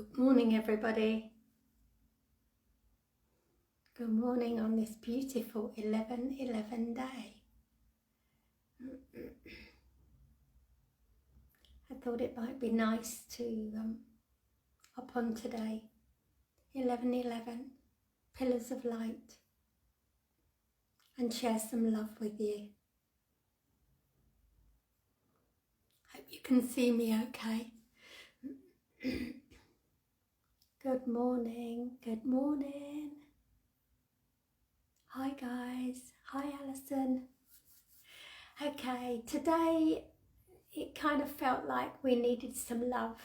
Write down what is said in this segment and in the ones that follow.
Good morning, everybody. Good morning on this beautiful 11/11 day. I thought it might be nice to hop on today. 11/11, Pillars of Light, and share some love with you. Hope you can see me okay. Good morning, good morning. Hi guys, hi Alison. Okay, today it kind of felt like we needed some love.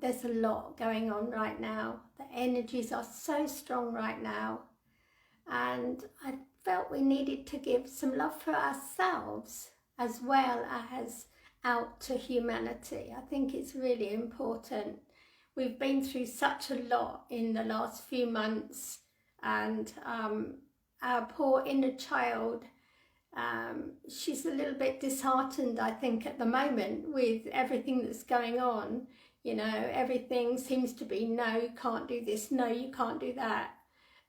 There's a lot going on right now. The energies are so strong right now, and I felt we needed to give some love for ourselves as well as out to humanity. I think it's really important. We've been through such a lot in the last few months, and our poor inner child, she's a little bit disheartened, I think, at the moment with everything that's going on. You know, everything seems to be, no, you can't do this, no, you can't do that.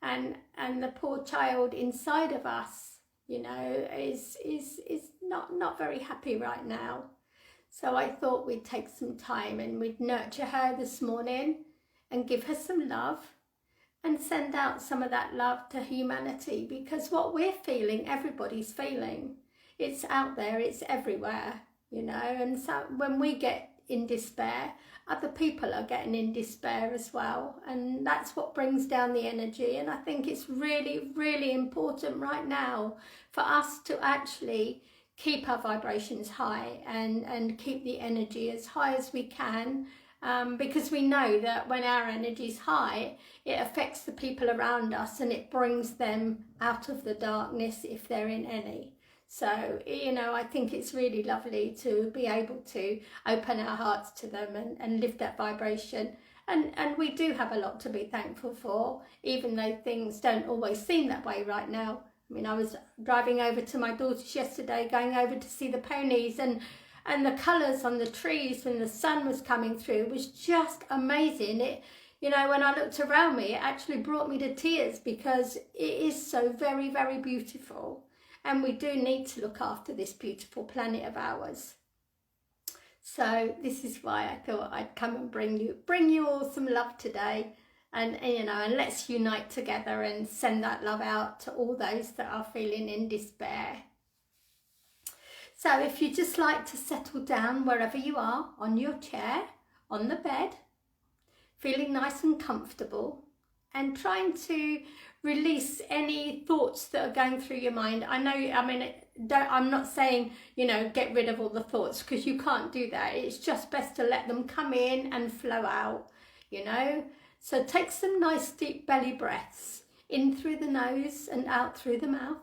And the poor child inside of us, you know, is not very happy right now. So I thought we'd take some time and we'd nurture her this morning and give her some love and send out some of that love to humanity, because what we're feeling, everybody's feeling. It's out there, it's everywhere, you know, and so when we get in despair, other people are getting in despair as well, and that's what brings down the energy. And I think it's really, really important right now for us to actually keep our vibrations high and keep the energy as high as we can, because we know that when our energy is high, it affects the people around us and it brings them out of the darkness if they're in any. So, you know, I think it's really lovely to be able to open our hearts to them and lift that vibration. And we do have a lot to be thankful for, even though things don't always seem that way right now. I mean, I was driving over to my daughter's yesterday, going over to see the ponies, and the colours on the trees when the sun was coming through was just amazing. It, you know, when I looked around me, it actually brought me to tears, because it is so very, very beautiful. And we do need to look after this beautiful planet of ours. So this is why I thought I'd come and bring you all some love today. And you know, and let's unite together and send that love out to all those that are feeling in despair. So if you just like to settle down wherever you are, on your chair, on the bed, feeling nice and comfortable, and trying to release any thoughts that are going through your mind. I know, I mean, I'm not saying, you know, get rid of all the thoughts, because you can't do that. It's just best to let them come in and flow out, you know. So take some nice deep belly breaths, in through the nose and out through the mouth.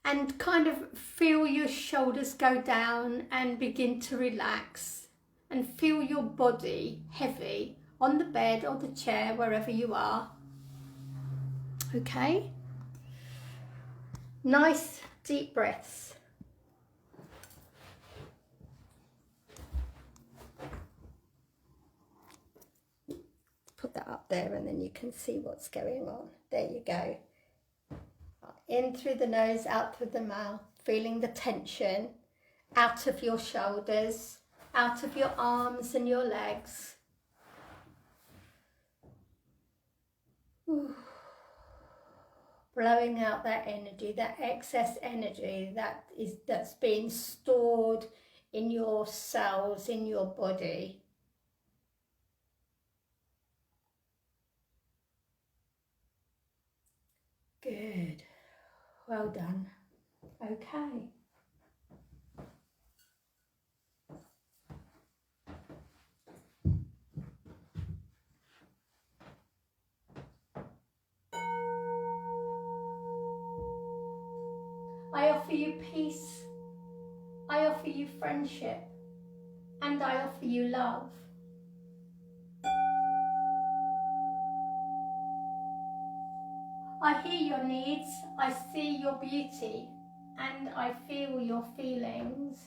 And kind of feel your shoulders go down and begin to relax. And feel your body heavy on the bed or the chair, wherever you are. Okay? Nice deep breaths. Put that up there and then you can see what's going on. There you go. In through the nose, out through the mouth, feeling the tension out of your shoulders, out of your arms and your legs. Ooh. Blowing out that energy, that excess energy that's being stored in your cells, in your body. Good. Well done. Okay. I offer you peace, I offer you friendship, and I offer you love. I hear your needs, I see your beauty, and I feel your feelings.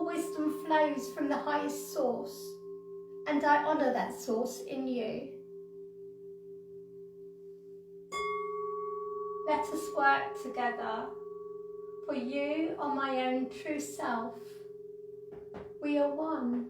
all wisdom flows from the highest source, and I honour that source in you. Let us work together, for you are my own true self. We are one.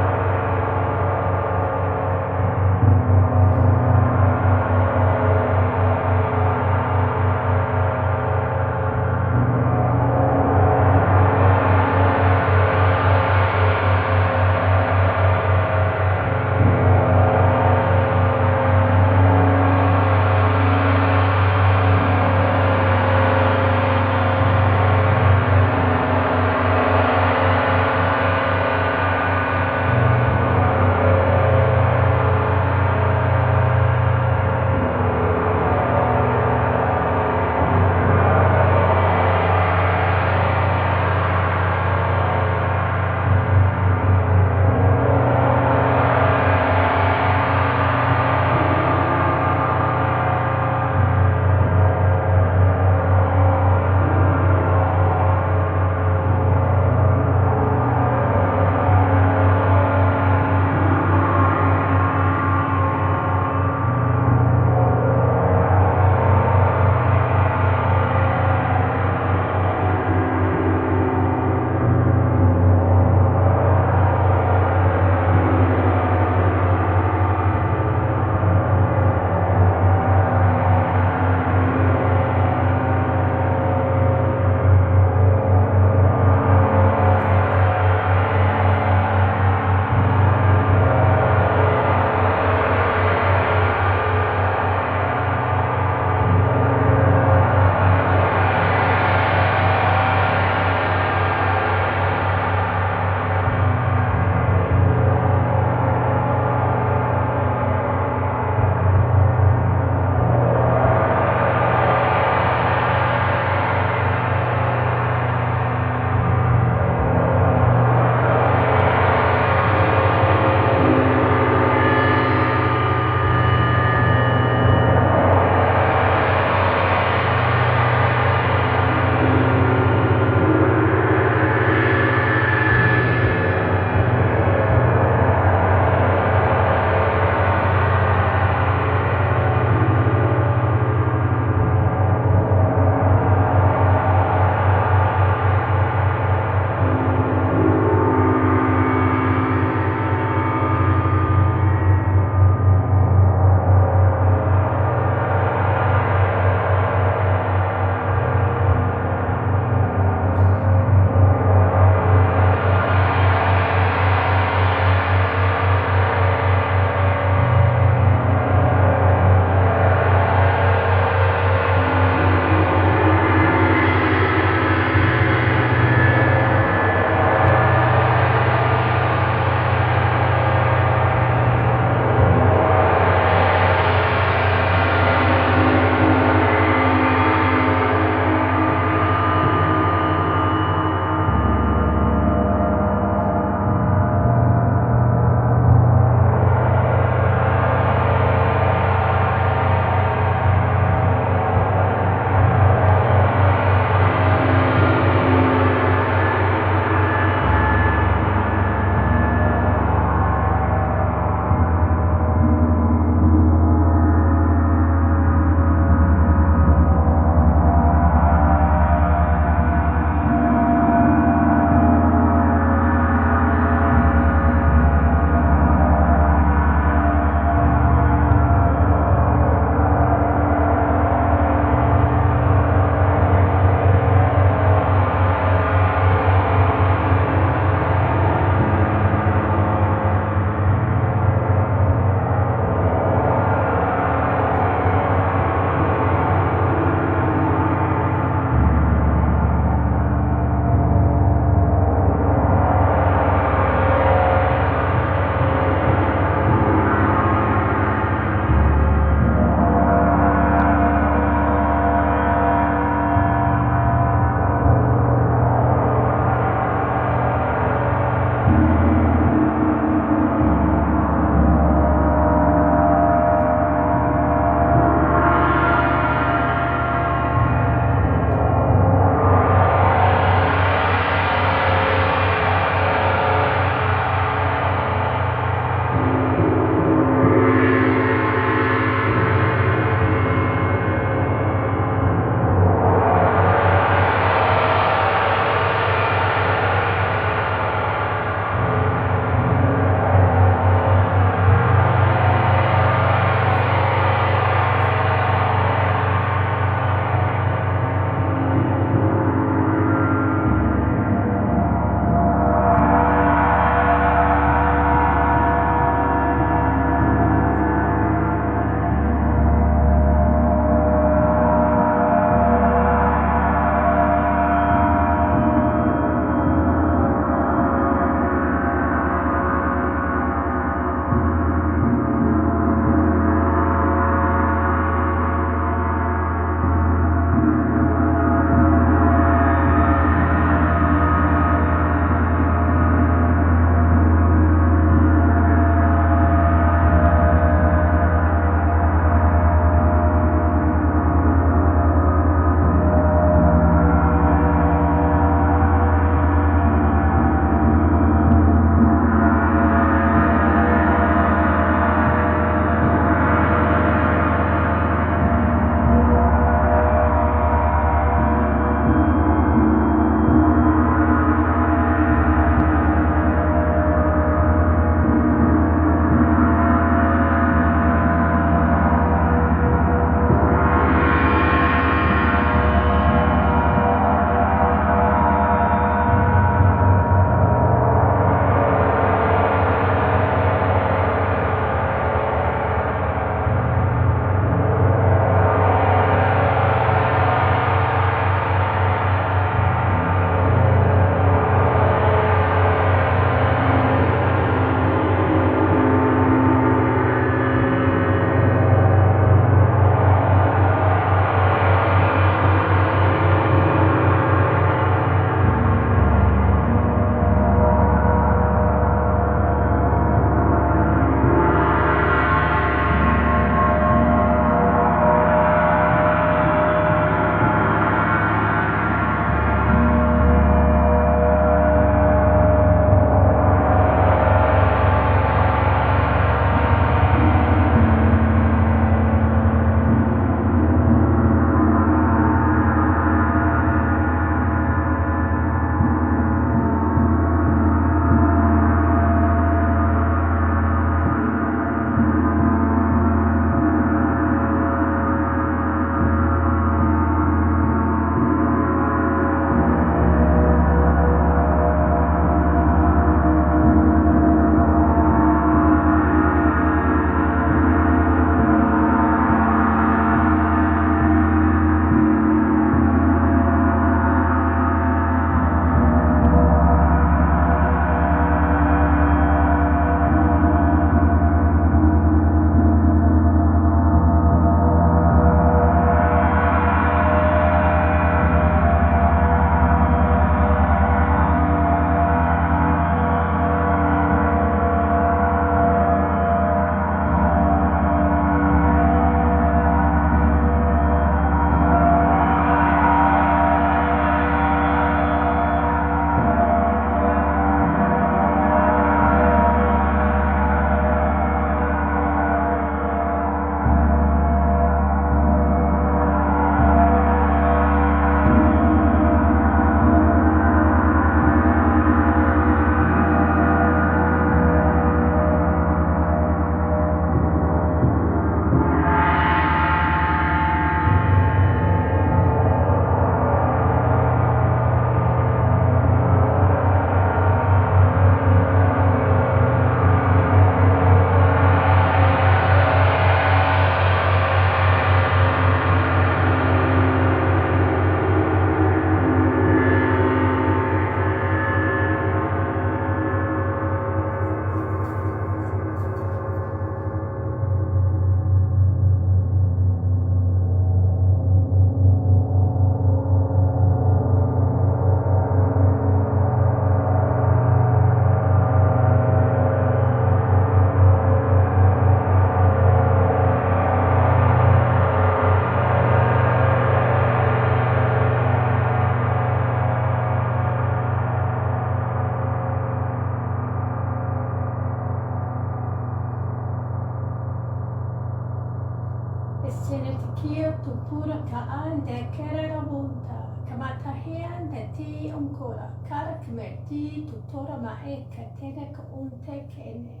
kia tupura ka ande kerera wunta. Kamatahian de ti umkura. Kara kamerti tutora mae ka tene ka unte kene.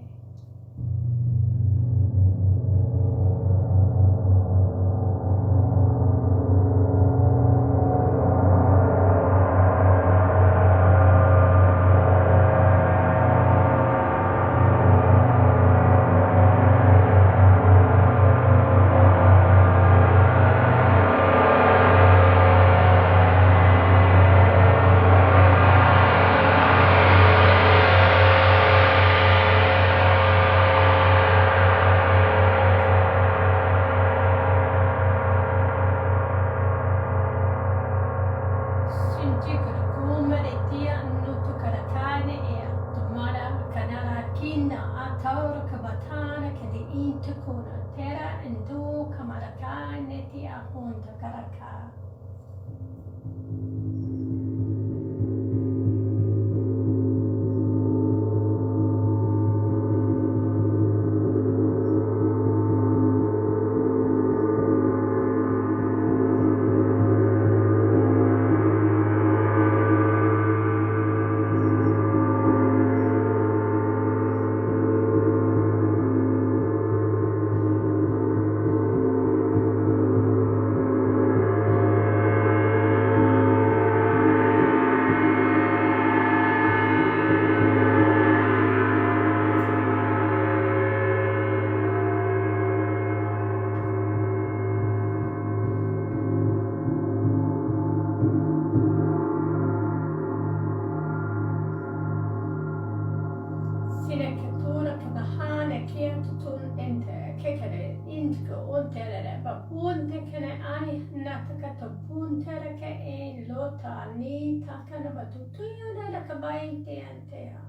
Ni takana batutuyo na lakabainte antea.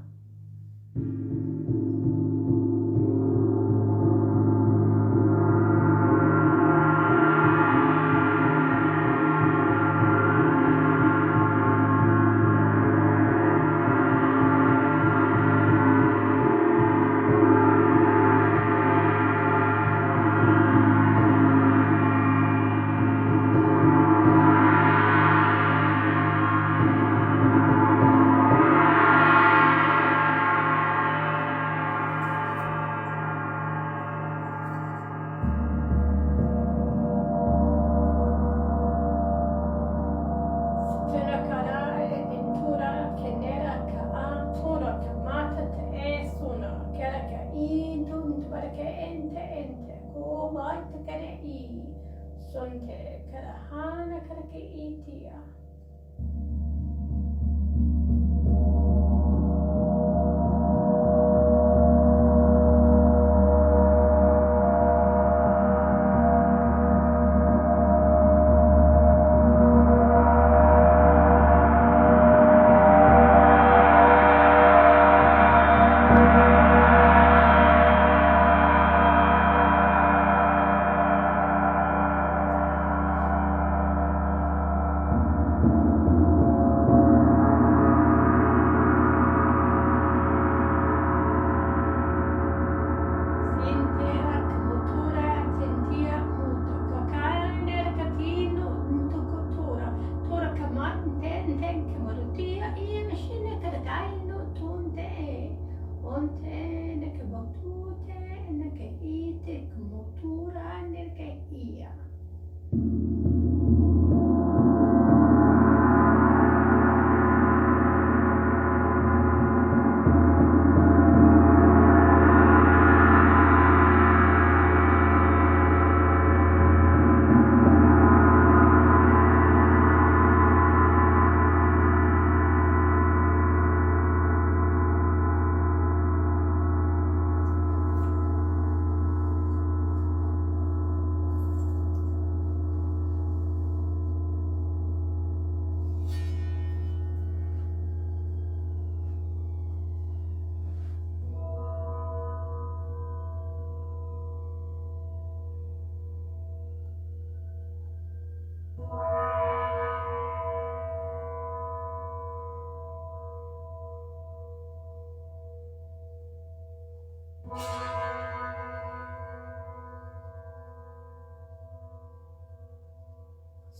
Sonte karahana karake itia.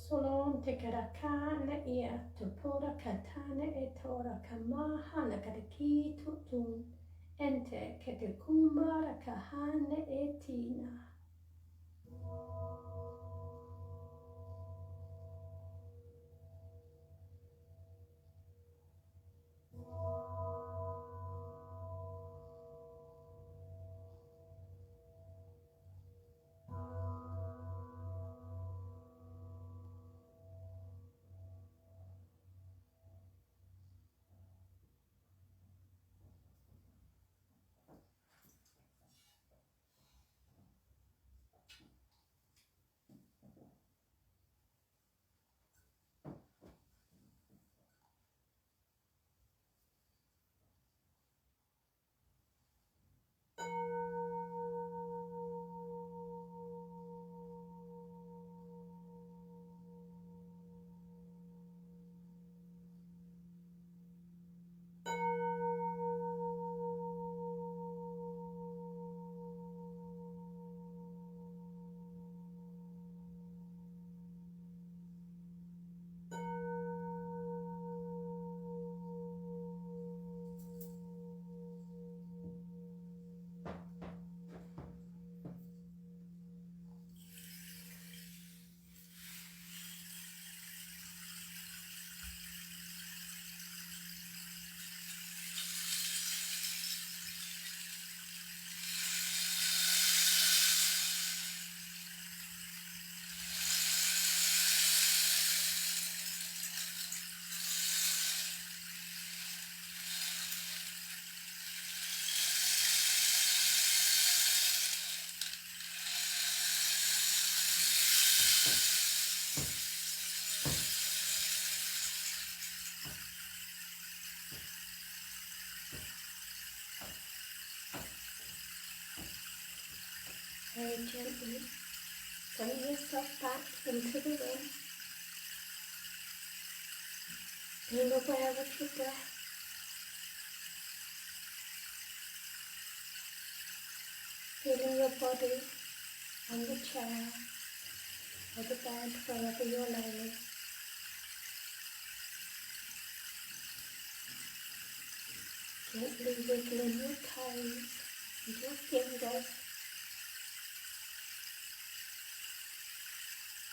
Solon te karakana ia tupora katana e tora kamaha na karaki tutun. Ente ke te kumara kahana e tina. Very gently bring yourself back into the room, being aware of your breath. Feeling your body on the chair or the bed, wherever you're laying. Gently wiggling your toes and your fingers.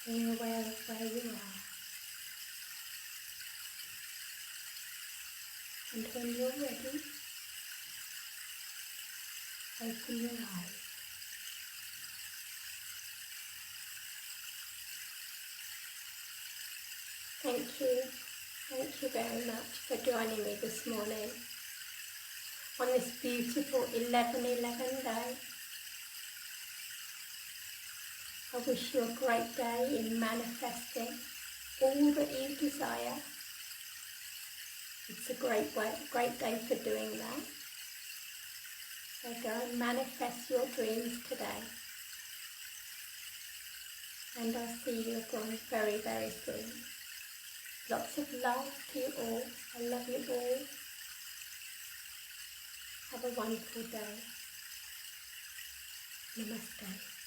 Being aware of where you are. And when you're ready, open your eyes. Thank you very much for joining me this morning on this beautiful 11/11 day. I wish you a great day in manifesting all that you desire. It's a great day for doing that. So go and manifest your dreams today. And I'll see you again very, very soon. Lots of love to you all. I love you all. Have a wonderful day. Namaste.